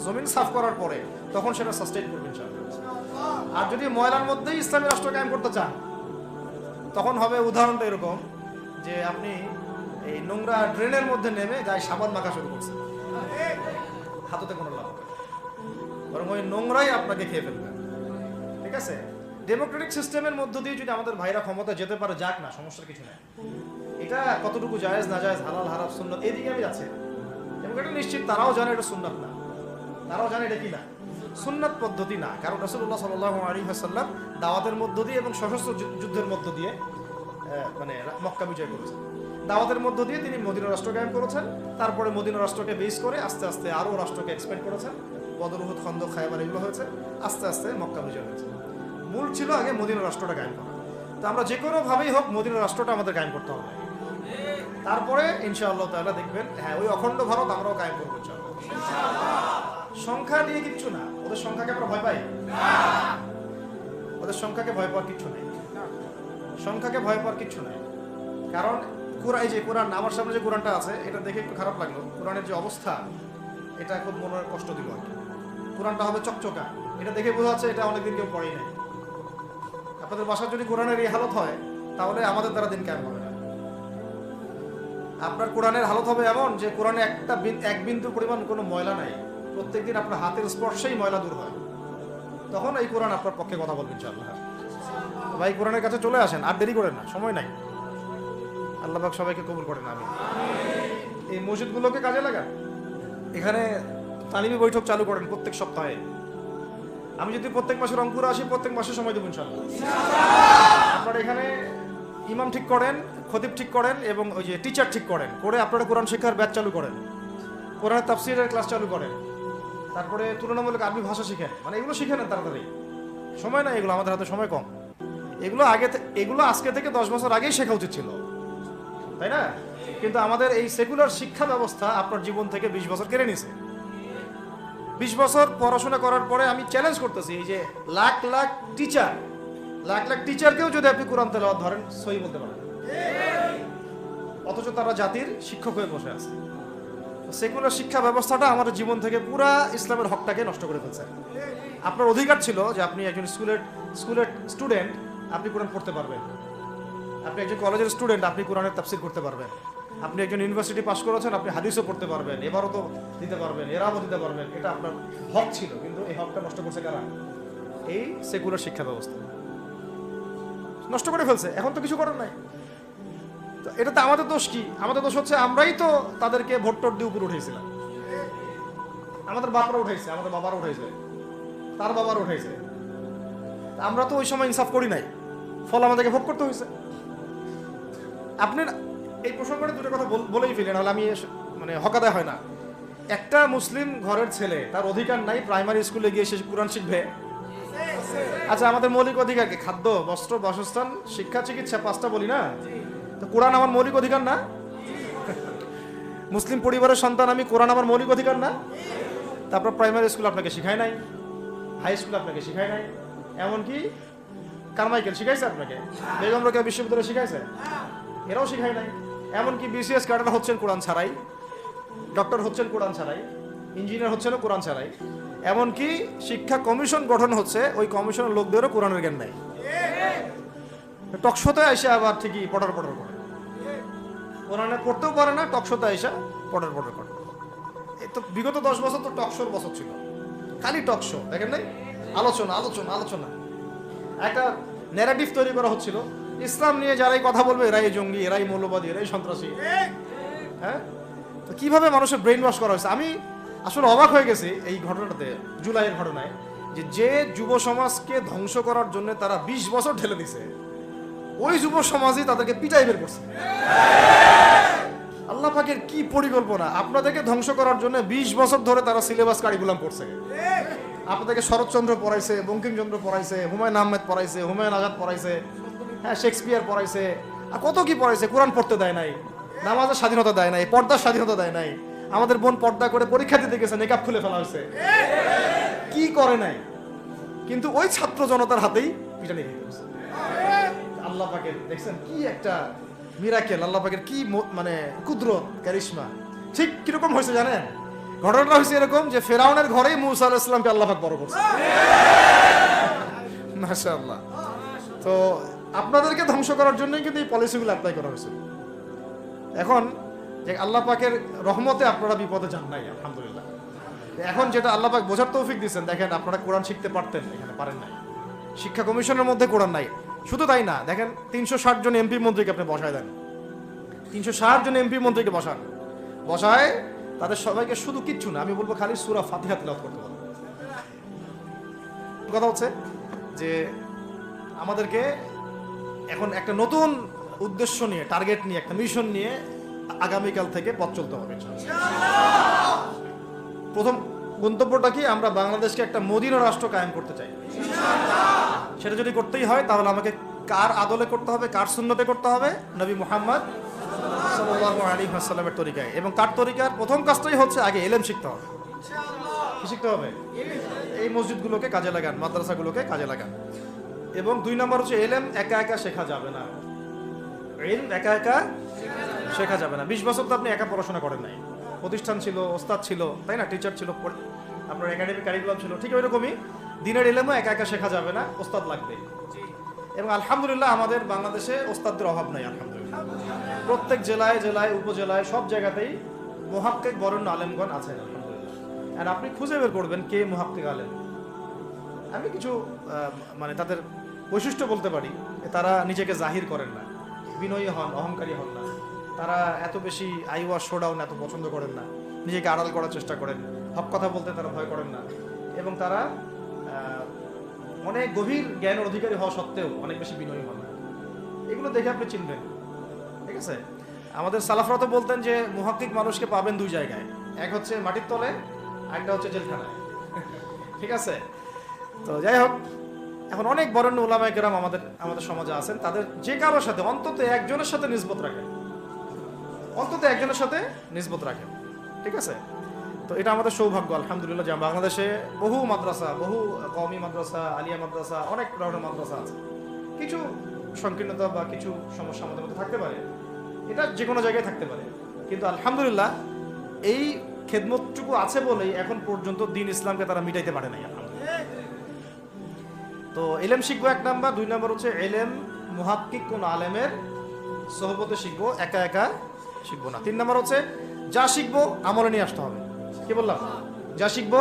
জমিন সাফ করার পরে, তখন সেটা সাস্টেইন করবেন ইনশাআল্লাহ। আর যদি ময়লার মধ্যেই ইসলামী রাষ্ট্র কায়েম করতে চান, তখন হবে উদাহরণটা এরকম যে আপনি এই নোংরা ড্রেনের মধ্যে নেমে গায়ে সাবান মাখা শুরু করছেন, হাততে কোনো লাভ হবে। বরং ওই নোংরাই আপনাকে খেয়ে ফেলবে। ঠিক আছে, ডেমোক্রেটিক সিস্টেমের মধ্য দিয়ে যদি আমাদের ভাইরা ক্ষমতা যেতে পারে, যাক না, সমস্যার কিছু নাই। এটা কতটুকু জায়েজ না জায়েজ, হালাল হারাম সুন্নাত, এদিকে আমি যাচ্ছি। এবং এটা নিশ্চিত তারাও জানে এটা সুন্নাত না, তারাও জানে এটা কি না, সুন্নাত পদ্ধতি না। কারণ রাসূলুল্লাহ সাল্লাল্লাহু আলাইহি ওয়াসাল্লাম দাওয়াতের মধ্য দিয়ে এবং সশস্ত্র যুদ্ধের মধ্য দিয়ে মানে মক্কা বিজয় করেছেন। দাওয়াতের মধ্য দিয়ে তিনি মদিনা রাষ্ট্র কায়েম করেছেন। তারপরে মদিনা রাষ্ট্রকে বেস করে আস্তে আস্তে আরও রাষ্ট্রকে এক্সপেন্ড করেছেন। বদর, উহুদ, খন্দক, খায়বার এগুলো হয়েছে, আস্তে আস্তে মক্কা বিজয় হয়েছে। মূল ছিল আগে মদিনা রাষ্ট্রটা কায়েম করা। তো আমরা যে কোনোভাবেই হোক মদিনা রাষ্ট্রটা আমাদের কায়েম করতে হবে। তারপরে ইনশাআল্লাহ তাআলা দেখবেন, হ্যাঁ, ওই অখণ্ড ভারত আমরাও কায়েম করবো ইনশাআল্লাহ। সংখ্যা দিয়ে কিচ্ছু না, ওদের সংখ্যাকে আমরা ভয় পাই না, ওদের সংখ্যাকে ভয় পাওয়ার কিচ্ছু নেই, সংখ্যাকে ভয় পাওয়ার কিচ্ছু নেই। কারণ এই যে কোরআন, আমার সামনে যে কোরআনটা আছে, এটা দেখে একটু খারাপ লাগলো। কোরআনের যে অবস্থা, এটা খুব মনের কষ্ট দিল আর কি। কোরআনটা হবে চকচকা, এটা দেখে বোঝা যাচ্ছে এটা অনেকদিন কেউ পড়েই নাই। আপনাদের বাসার যদি কোরআনের এই হালত হয়, তাহলে আমাদের দ্বারা দিন কায়েম হবে না। আপনার কোরআনের হালত হবে এমন যে কোরআনে এক বিন্দু পরিমাণ কোনো ময়লা নাই, প্রত্যেকদিন আপনার হাতের স্পর্শেই ময়লা দূর হয়। তখন এই কোরআন আপনার পক্ষে কথা বলবেন ইনশাআল্লাহ। ভাই, কোরআনের কাছে চলে আসেন, আর দেরি করেন না, সময় নাই। আল্লাহ পাক সবাইকে কবুল করেন, আমিন। এই মসজিদগুলোকে কাজে লাগান, এখানে তালিমি বৈঠক চালু করেন প্রত্যেক সপ্তাহে। আমি যদি প্রত্যেক মাসে রংপুরে আসি, প্রত্যেক মাসে সময় দেবো ইনশাআল্লাহ। আপনারা এখানে ইমাম ঠিক করেন, খতিব ঠিক করেন এবং ওই যে টিচার ঠিক করেন, করে আপনারা কোরআন শিক্ষার ব্যাচ চালু করেন, কোরআনের তাফসীরের ক্লাস চালু করেন, তারপরে তুলনামূলক আরবি ভাষা শিখেন। মানে এগুলো শিখে নেন তাড়াতাড়ি, সময় নাই এগুলো, আমাদের হাতে সময় কম। এগুলো আজকে থেকে 10 বছর আগেই শেখা উচিত ছিল, তাই না? কিন্তু আমাদের এই সেকুলার শিক্ষা ব্যবস্থা আপনার জীবন থেকে 20 বছর কেড়ে নিছে। 20 বছর পড়াশোনা করার পরে আমি চ্যালেঞ্জ করতেছি, এই যে লাখ লাখ টিচারকেও যদি আপনি কোরআন তেলাওয়াত ধরেন, সহি বলতে পারেন, অথচ তারা জাতির শিক্ষক হয়ে বসে আছে। সেকুলার শিক্ষা ব্যবস্থাটা আমাদের জীবন থেকে পুরা ইসলামের হকটাকে নষ্ট করে ফেলছে। আপনার অধিকার ছিল যে আপনি একজন স্কুলের স্টুডেন্ট, আপনি কোরআন পড়তে পারবেন। আপনি একজন কলেজের স্টুডেন্ট, আপনি কোরআনের তাফসীর করতে পারবেন। আপনি একজন ইউনিভার্সিটি পাস করেছেন, আপনি হাদিসও পড়তে পারবেন, এবারও তো দিতে পারবেন, এরাও দিতে পারবেন। এটা আপনার হক ছিল, কিন্তু এই হকটা নষ্ট করছে কারা? এই সেকুলার শিক্ষা ব্যবস্থা নষ্ট করে ফেলছে। এখন তো কিছু করার নাই। তো এটা তো আমাদের দোষ কি? আমাদের দোষ হচ্ছে আমরাই তো তাদেরকে ভোট টোট দিয়ে উপরে উঠেছিলাম। আমাদের বাপরা উঠাইছে, আমাদের বাবারা উঠাইছে, তার বাবারা উঠাইছে। আমরা তো ওই সময় ইনসাফ করি নাই, ফল আমাদেরকে ভোগ করতে হয়েছে। আপনার এই প্রসঙ্গে দুটো কথা বলেই ফেলেন, নাহলে আমি মানে হকাদায় হয় না। একটা মুসলিম ঘরের ছেলে, তার অধিকার নাই প্রাইমারি স্কুলে গিয়ে সে কোরআন শিখবে? আচ্ছা, আমাদের মৌলিক অধিকার কি? খাদ্য, বস্ত্র, বাসস্থান, শিক্ষা, চিকিৎসা, 5টা বলি না? তো কোরআন আমার মৌলিক অধিকার না? মুসলিম পরিবারের সন্তান আমি, কোরআন আমার মৌলিক অধিকার না? তারপর প্রাইমারি স্কুল আপনাকে শিখায় নাই, হাই স্কুল আপনাকে শিখায় নাই, এমনকি কারমাইকেল শিখাইছে আপনাকে, বেগম রোকেয়া বিশ্ববিদ্যালয় শিখাইছে, এরাও শিখায় নাই। এমনকি বিসিএস ক্যাডার হচ্ছেন কোরআন ছাড়াই, ডক্টর হচ্ছেন কোরআন ছাড়াই, ইঞ্জিনিয়ার হচ্ছেন কোরআন ছাড়াই। এমনকি শিক্ষা কমিশন গঠন হচ্ছে, ওই কমিশনের লোকদেরও কোরআনের জ্ঞান নাই। টকশোতে এসে আবার ঠিকই পটার করে, কোরআনে পড়তেও পারে না, টকশোতে এসে পটার করে। এই তো বিগত 10 বছর তো টকশোর বছর ছিল, খালি টকশো, দেখেন নাই? আলোচনা একটা ন্যারেটিভ তৈরি করা হচ্ছিল, ইসলাম নিয়ে যারাই কথা বলবে এরাই জঙ্গি, এরাই মৌলবাদী, এরাই সন্ত্রাসী। হ্যাঁ, তো কিভাবে মানুষের ব্রেইন ওয়াশ করা হয়েছে। আমি আসলে অবাক হয়ে গেছি এই ঘটনাতে, জুলাইয়ের ঘটনায়, যে যুব সমাজকে ধ্বংস করার জন্য তারা 20 বছর ঢেলে দিছে, ওই যুব সমাজই তাদেরকে পিটাই বের করছে। আল্লাহ পাকের কি পরিকল্পনা! আপনাদেরকে ধ্বংস করার জন্য 20 বছর ধরে তারা সিলেবাস কারিকুলাম করছে। আপনাদেরকে শরৎচন্দ্র পড়াইছে, বঙ্কিমচন্দ্র পড়াইছে, হুমায়ুন আহমেদ পড়াইছে, হুমায়ুন আজাদ পড়াইছে, হ্যাঁ, শেক্সপিয়ার পড়াইছে, আর কত কি পড়াইছে। কোরআন পড়তে দেয় নাই, নামাজের স্বাধীনতা দেয় নাই, পর্দার স্বাধীনতা দেয় নাই। আমাদের বোন পর্দা করে পরীক্ষা দিতে গেছে, নেকাব খুলে ফেলা হয়েছে, কি করে নাই। কিন্তু ওই ছাত্র জনতার হাতেই পিটানি খেতে হয়েছে। আল্লাহ পাকের দেখছেন কি একটা মিরাকেল, আল্লাহ পাকের কি মানে কুদরত, কারিশমা। ঠিক কিরকম হয়েছে জানেন? ঘটনাটা হয়েছে এরকম যে ফেরাউনের ঘরেই মূসা আলাইহিস সালামকে আল্লাহ পাক বড় করছে। মাশাআল্লাহ। তো আপনাদেরকে ধ্বংস করার জন্যই কিন্তু এই পলিসিগুলো অ্যাপ্লাই করা হয়েছে। এখন যে আল্লাহ পাকের রহমতে আপনারা বিপদে যান নাই, আলহামদুলিল্লাহ। এখন যেটা আল্লাহ পাক বোঝার তৌফিক দিচ্ছেন, দেখেন আপনারা কোরআন শিখতে পারতেন, এখানে পারেন নাই। শিক্ষা কমিশনের মধ্যে কোরআন নাই। শুধু তাই না, দেখেন 360 জন এমপি মন্ত্রীকে আপনি বসায় দেন, 360 জন এমপি মন্ত্রীকে বসায় তাদের সবাইকে শুধু কিচ্ছু না, আমি বলবো খালি সূরা ফাতিহা তিলাওয়াত করতে বলেন। কথা হচ্ছে যে আমাদেরকে এখন একটা নতুন উদ্দেশ্য নিয়ে, টার্গেট নিয়ে, একটা মিশন নিয়ে আগামীকাল থেকে পথ চলতে হবে। প্রথম গন্তব্যটা কি? আমরা বাংলাদেশকে একটা মদিনা রাষ্ট্র কায়েম করতে চাই। সেটা যদি করতেই হয় তাহলে আমাকে কার আদলে করতে হবে, কার সুন্নতে করতে হবে? নবী মুহাম্মদ সাল্লাল্লাহু আলাইহি ওয়াসাল্লামের তরিকায়। এবং কার তরিকার প্রথম কাজটাই হচ্ছে আগে ইলম শিখতে হবে। কি শিখতে হবে? এই মসজিদগুলোকে কাজে লাগান, মাদ্রাসাগুলোকে কাজে লাগান। এবং 2 নম্বর হচ্ছে ইলম একা একা শেখা যাবে না। ইলম একা একা শেখা যাবে না। 20 বছর তো আপনি একা পড়াশোনা করেন নাই, প্রতিষ্ঠান ছিল, ওস্তাদ ছিল, তাই না? টিচার ছিল, আপনার একাডেমিক কারিকুলাম ছিল। ঠিক ওইরকমই দিনের ইলমও একা একা শেখা যাবে না, ওস্তাদ লাগবে। এবং আলহামদুলিল্লাহ আমাদের বাংলাদেশে ওস্তাদের অভাব নাই। আলহামদুলিল্লাহ প্রত্যেক জেলায় জেলায় উপজেলায় সব জায়গাতেই মুহাক্কিক বরেণ্য আলেমগণ আছেন। আলহামদুলিল্লাহ। আর আপনি খুঁজে বের করবেন কে মুহাক্কিক আলেম। আমি কিছু মানে তাদের বৈশিষ্ট্য বলতে পারি। তারা নিজেকে জাহির করেন না, বিনয়ী হন, অহংকারী হন না। তারা এত বেশি আইওয়া শোডাউন এত পছন্দ করেন না, নিজেকে আড়াল করার চেষ্টা করেন, হক কথা বলতে তারা ভয় করেন না। এবং তারা অনেক গভীর জ্ঞানের অধিকারী হওয়া সত্ত্বেও অনেক বেশি বিনয়ী হন না। এগুলো দেখে আপনি চিনবেন। ঠিক আছে? আমাদের সালাফরা তো বলতেন যে মুহাক্কিক মানুষকে পাবেন 2 জায়গায়, এক হচ্ছে মাটির তলে, আরেকটা হচ্ছে জেলখানায়। ঠিক আছে? তো যাই হোক, এখন অনেক বরেণ্য উলামায়ে কেরাম আমাদের সমাজে আছেন। তাদের যে কারোর সাথে অন্তত একজনের সাথে নিসবত রাখেন, অন্তত একজনের সাথে নিসবত রাখেন। ঠিক আছে? তো এটা আমাদের সৌভাগ্য আলহামদুলিল্লাহ যে বাংলাদেশে বহু মাদ্রাসা, বহু কওমি মাদ্রাসা, আলিয়া মাদ্রাসা, অনেক ধরনের মাদ্রাসা আছে। কিছু সংকীর্ণতা বা কিছু সমস্যা আমাদের মধ্যে থাকতে পারে, এটা যে কোনো জায়গায় থাকতে পারে, কিন্তু আলহামদুলিল্লাহ এই খেদমতটুকু আছে বলেই এখন পর্যন্ত দ্বীন ইসলামকে তারা মিটাইতে পারে নাই। তো ইলম শিখবো 1 নাম্বার। 2 নাম্বার হচ্ছে ইলম মুহাক্কিক কোন আলেমের সোহবতে শিখবো, একা একা শিখবো না। 3 নাম্বার হচ্ছে যা শিখবো আমলে নিয়ে আসতে হবে। কি বললাম? যা শিখবো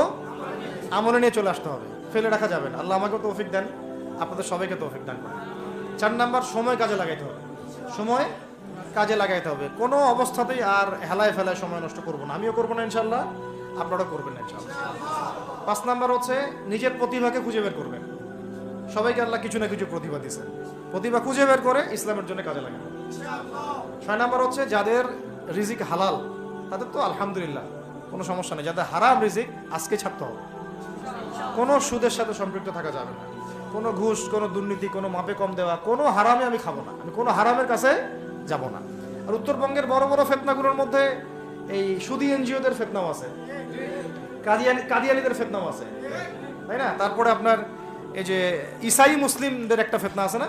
আমলে নিয়ে চলে আসতে হবে, ফেলে রাখা যাবে না। আল্লাহ আমাকে তৌফিক দেন, আপনাদের সবাইকে তৌফিক দান করেন। 4 নাম্বার সময় কাজে লাগাইতে হবে, সময় কাজে লাগাইতে হবে। কোনো অবস্থাতেই আর হেলায় ফেলায় সময় নষ্ট করবো না। আমিও করবো না ইনশাল্লাহ, আপনারাও করবেন না ইনশাল্লাহ। 5 নাম্বার হচ্ছে নিজের প্রতিভাকে খুঁজে বের করবেন। সবাইকে আল্লাহ কিছু না কিছু প্রতিভা দিয়েছে, প্রতিভা খুঁজে বের করে ইসলামের জন্য কাজে লাগাবেন। 6 নাম্বার হচ্ছে যাদের রিজিক হালাল তাদের তো আলহামদুলিল্লাহ কোনো সমস্যা নেই। যাদের হারাম রিজিক আজকে ছাড়তে হবে। কোনো সুদের সাথে সম্পৃক্ত থাকা যাবে না, কোনো ঘুষ, কোনো দুর্নীতি, কোনো মাপে কম দেওয়া, কোনো হারামে আমি খাবো না, আমি কোনো হারামের কাছে যাব না। আর উত্তরবঙ্গের বড় বড় ফেতনাগুলোর মধ্যে এই সুদী এনজিওদের ফেতনাও আছে, কাদিয়ানিদের ফেতনাও আছে, তাই না? তারপরে আপনার এই যে ইসাই মুসলিমদের একটা ফেতনা আছে না,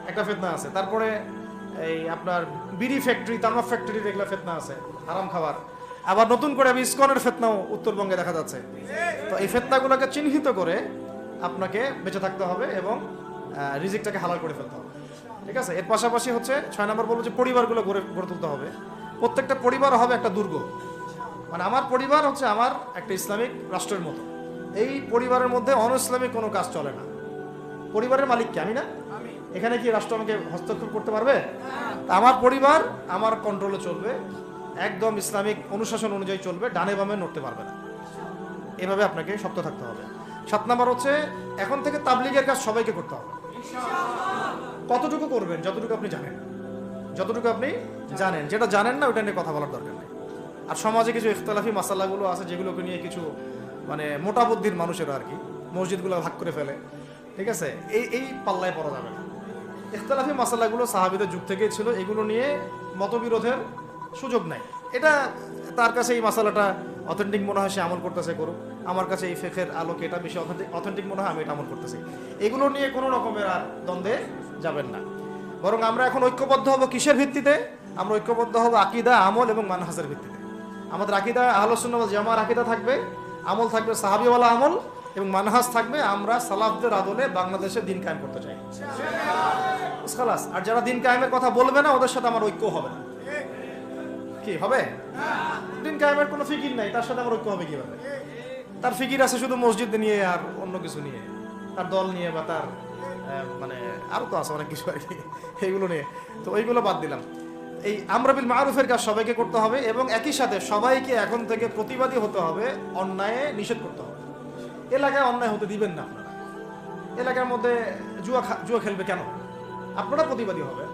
একটা ফেতনা আছে। তারপরে এই আপনার বিড়ি ফ্যাক্টরি, তামাক ফ্যাক্টরির এগুলা ফেতনা আছে, হারাম খাবার। আবার নতুন করে ইসকনের ফেতনাও উত্তরবঙ্গে দেখা যাচ্ছে। তো এই ফেতনাগুলোকে চিহ্নিত করে আপনাকে বেঁচে থাকতে হবে এবং রিজিকটাকে হালাল করে ফেলতে হবে। ঠিক আছে? এর পাশাপাশি হচ্ছে 6 নম্বর বলবো যে পরিবারগুলো গড়ে তুলতে হবে। প্রত্যেকটা পরিবার হবে একটা দুর্গ। মানে আমার পরিবার হচ্ছে আমার একটা ইসলামিক রাষ্ট্রের মতো। এই পরিবারের মধ্যে অন-ইসলামিক কোনো কাজ চলে না। পরিবারের মালিক কি? আমি না? এখানে কি রাষ্ট্র আমাকে হস্তক্ষেপ করতে পারবে? আমার পরিবার আমার কন্ট্রোলে চলবে, একদম ইসলামিক অনুশাসন অনুযায়ী চলবে, ডানে বামে নড়তে পারবে না। এভাবে আপনাকে শক্ত থাকতে হবে। 7 নম্বর হচ্ছে এখন থেকে তাবলীগের কাজ সবাইকে করতে হবে। কতটুকু করবেন? যতটুকু আপনি জানেন, যতটুকু আপনি জানেন। যেটা জানেন না ওটা নিয়ে কথা বলার দরকার নেই। আর সমাজে কিছু ইখতিলাফি মাসালাগুলো আছে যেগুলোকে নিয়ে কিছু মানে মোটা বুদ্ধির মানুষেরা আর কি মসজিদগুলো ভাগ করে ফেলে। ঠিক আছে? এই পাল্লায় পড়া যাবে না। ইখতিলাফি মাসালাগুলো সাহাবীদের যুগ থেকেই ছিল, এগুলো নিয়ে মতবিরোধের সুযোগ নাই। এটা তার কাছে এই মাসালাটা অথেন্টিক মনে হয়, সে আমল করতেছে, করুক। আমার কাছে এই ফিকহের আলোকে এটা বেশি অথেন্টিক মনে হয়, আমি এটা আমল করতেছি। এগুলো নিয়ে কোনো রকমের আর দ্বন্দ্বে যাবেন না। বরং আমরা এখন ঐক্যবদ্ধ হব কিসের ভিত্তিতে? আমরা ঐক্যবদ্ধ হব আকীদা, আমল এবং মানহাজের ভিত্তিতে। আমাদের আকীদা আহলুস সুন্নাহ ওয়াল জামাআর আকীদা থাকবে, আমল থাকবে সাহাবীওয়ালা আমল, এবং মানহাজ থাকবে আমরা সালাফদের আদলে বাংলাদেশে দিন কায়েম করতে চাই। খালাস। আর যারা দিন কায়েমের কথা বলবে না ওদের সাথে আমার ঐক্য হবে না। কি হবে? দিন কায়েমের কোনো ফিকির নাই, তার সাথে আমার ঐক্য হবে কিভাবে? তার ফিকির আছে শুধু মসজিদ নিয়ে আর অন্য কিছু নিয়ে, তার দল নিয়ে বা তার মানে আরো তো আছে অনেক কিছু আর কি, এইগুলো নিয়ে। তো ওইগুলো বাদ দিলাম। এই আমর বিল মারুফের কাজ সবাইকে করতে হবে এবং একই সাথে সবাইকে এখন থেকে প্রতিবাদী হতে হবে, অন্যায় নিষেধ করতে হবে। এলাকায় অন্যায় হতে দিবেন না আপনারা। এলাকার মধ্যে জুয়া খেলবে কেন? আপনারা প্রতিবাদী হবেন।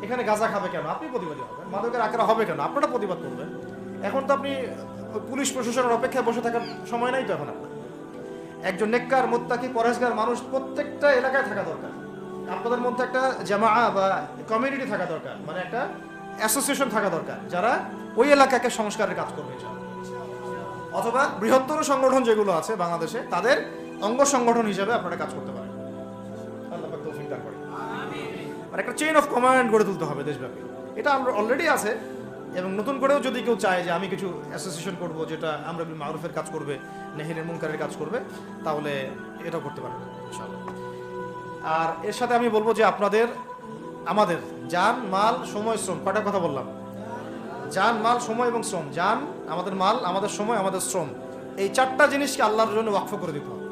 এখানে গাঁজা খাবে কেন? আপনি প্রতিবাদী হবেন। মাদকের আকারা হবে কেন? আপনারা প্রতিবাদ করবেন। এখন তো আপনি পুলিশ প্রশাসনের অপেক্ষায় বসে থাকার সময় নাই তো এখন আপনার। একজন নেককার মুত্তাকি পরহেজগার মানুষ প্রত্যেকটা এলাকায় থাকা দরকার। আপনাদের মধ্যে একটা জামাআ বা কমিউনিটি থাকা দরকার, মানে একটা অ্যাসোসিয়েশন থাকা দরকার যারা ওই এলাকাকে সংস্কারের কাজ করবে, অথবা বৃহত্তর সংগঠন যেগুলো আছে বাংলাদেশে তাদের অঙ্গ সংগঠন হিসেবে আপনারা কাজ করতে পারেন। আল্লাহ পাক তৌফিক দান করেন। আর একটা চেইন অফ কমান্ড গড়ে তুলতে হবে দেশব্যাপী। এটা আমরা অলরেডি আছে এবং নতুন করেও যদি কেউ চায় যে আমি কিছু অ্যাসোসিয়েশন করব যেটা আমর বিল মারুফের কাজ করবে, নাহির মুনকারের কাজ করবে, তাহলে এটাও করতে পারবেন ইনশাআল্লাহ। আর এর সাথে আমি বলবো যে আমাদের জান, মাল, সময়, শ্রম, কয়টা কথা বললাম? জান, মাল, সময় এবং শ্রম। জান, আমাদের মাল, আমাদের সময়, আমাদের শ্রম, এই চারটা জিনিসকে আল্লাহর জন্য ওয়াকফ করে দিতে হবে।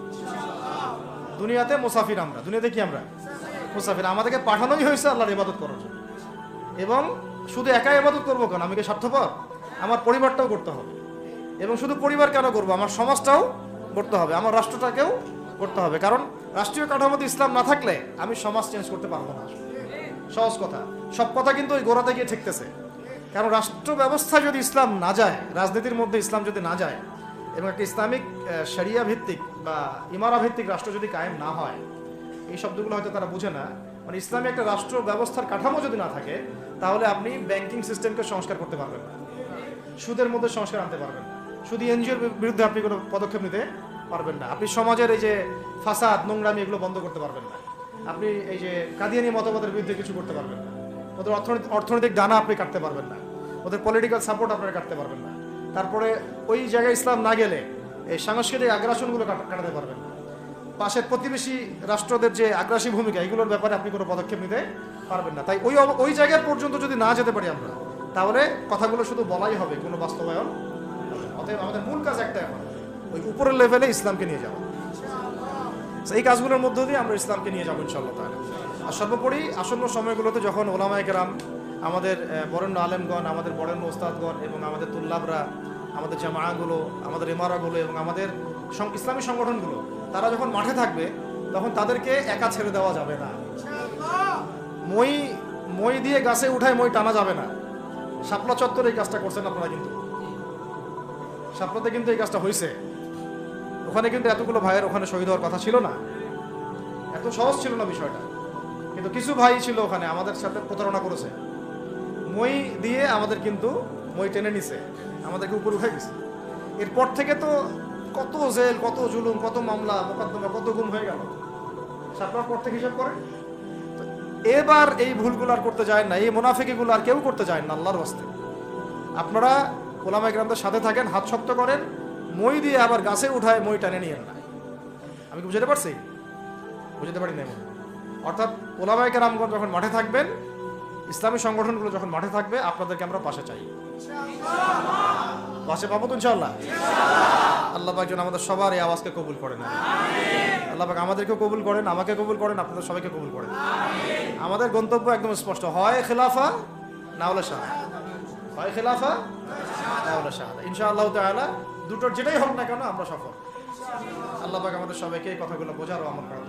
দুনিয়াতে মুসাফির আমরা, দুনিয়াতে কি আমরা মুসাফির। আমাদেরকে পাঠানোই হয়েছে আল্লাহর ইবাদত করার জন্য। এবং শুধু একাই ইবাদত করবো কেন? আমি কি স্বার্থপর? আমার পরিবারটাও করতে হবে। এবং শুধু পরিবার কেন করবো, আমার সমাজটাও করতে হবে, আমার রাষ্ট্রটাকেও করতে হবে। কারণ রাষ্ট্রীয় কাঠামোতে ইসলাম না থাকলে আমি সমাজ চেঞ্জ করতে পারবো না। সহজ কথা, সব কথা কিন্তু ওই গোড়াতে গিয়ে ঠেকতেছে। কারণ রাষ্ট্র ব্যবস্থা যদি ইসলাম না যায়, রাজনীতির মধ্যে ইসলাম যদি না যায়, এবং একটা ইসলামিক শরিয়া ভিত্তিক বা ইমারা ভিত্তিক রাষ্ট্র যদি কায়েম না হয়, এই শব্দগুলো হয়তো তারা বুঝে না, মানে ইসলামী একটা রাষ্ট্র ব্যবস্থার কাঠামো যদি না থাকে, তাহলে আপনি ব্যাংকিং সিস্টেমকে সংস্কার করতে পারবেন না, সুদের মধ্যে সংস্কার আনতে পারবেন না, শুধু এনজিওর বিরুদ্ধে আপনি কোনো পদক্ষেপ নিতে পারবেন না, আপনি সমাজের এই যে ফাসাদ, নোংরামি, এগুলো বন্ধ করতে পারবেন না, আপনি এই যে কাদিয়ানি মতবাদের বিরুদ্ধে কিছু করতে পারবেন না, ওদের অর্থনৈতিক দানা আপনি কাটতে পারবেন না, ওদের পলিটিক্যাল সাপোর্ট আপনারা কাটতে পারবেন না। তারপরে ওই জায়গায় ইসলাম না গেলে এই সাংস্কৃতিক আগ্রাসনগুলো কাটাতে পারবেন না। পাশের প্রতিবেশী রাষ্ট্রদের যে আগ্রাসী ভূমিকা, এগুলোর ব্যাপারে আপনি কোনো পদক্ষেপ নিতে পারবেন না। তাই ওই জায়গা পর্যন্ত যদি না যেতে পারি আমরা, তাহলে কথাগুলো শুধু বলাই হবে, কোনো বাস্তবায়ন হবে না। অতএব আমাদের মূল কাজ একটা, এখন ওই উপরের লেভেলে ইসলামকে নিয়ে যাওয়া। এই কাজগুলোর মধ্য দিয়ে আমরা ইসলামকে নিয়ে যাবো ইনশাআল্লাহ তাআলা। আর সর্বোপরি আসন্ন সময়গুলোতে যখন ওলামায়ে কেরাম, আমাদের বরেণ্য আলেমগণ, আমাদের বরেণ্য ওস্তাদগণ এবং আমাদের তুল্লাবরা, আমাদের জামাআগুলো, আমাদের ইমারাগুলো এবং আমাদের ইসলামী সংগঠনগুলো, তারা যখন মাঠে থাকবে, তখন তাদেরকে একা ছেড়ে দেওয়া যাবে না। মই দিয়ে গাছে উঠায় মই টানা যাবে না। শাপলা চত্বরে এই কাজটা করছেন আপনারা, কিন্তু শাপলাতে কিন্তু এই কাজটা হয়েছে। ওখানে কিন্তু এতগুলো ভাইয়ের ওখানে শহীদ হওয়ার কথা ছিল না, এত সহজ ছিল না বিষয়টা। কিন্তু কিছু ভাই ছিল ওখানে, আমাদের সাথে প্রতারণা করেছে, মই দিয়ে আমাদের কিন্তু মই টেনে নিছে, আমাদেরকে উপরে উঠে গেছে। এরপর থেকে তো কত জেল, কত জুলুম, কত মামলা মোকদ্দমা, কত গুম হয়ে গেল। শাপলার পর থেকে হিসাব করে এবার এই ভুলগুলো আর করতে যায় না, এই মুনাফিকিগুলো আর কেউ করতে যায় না। আল্লাহর ওয়াস্তে আপনারা ওলামায়ে কেরামদের সাথে থাকেন, হাত শক্ত করেন, মই দিয়ে আবার গাছে উঠায় মই টানে নিয়েন না। আমি কি বুঝতে পারছি? বুঝতে পারি না এমন। অর্থাৎ ওলামায়ে কেরামগণ যখন মাঠে থাকবেন, ইসলামী সংগঠনগুলো যখন মাঠে থাকবে, আপনাদেরকে আমরা পাশে চাই। পাশে পাবো তো ইনশাআল্লাহ। আল্লাহ পাক যেন আমাদের সবার এই আওয়াজকে কবুল করেন। আল্লাহ পাক আমাদেরকেও কবুল করেন, আমাকে কবুল করেন, আপনাদের সবাইকে কবুল করেন। আমাদের গন্তব্য একদম স্পষ্ট, হয় খেলাফা না হলে শাহাদা, হয় খেলাফা না হলে শাহাদা। ইনশাআল্লাহ তাআলা দুটোর যেটাই হোক না কেন আমরা সফল। আল্লাহ পাক আমাদের সবাইকে এই কথাগুলো বোঝার ও আমল করার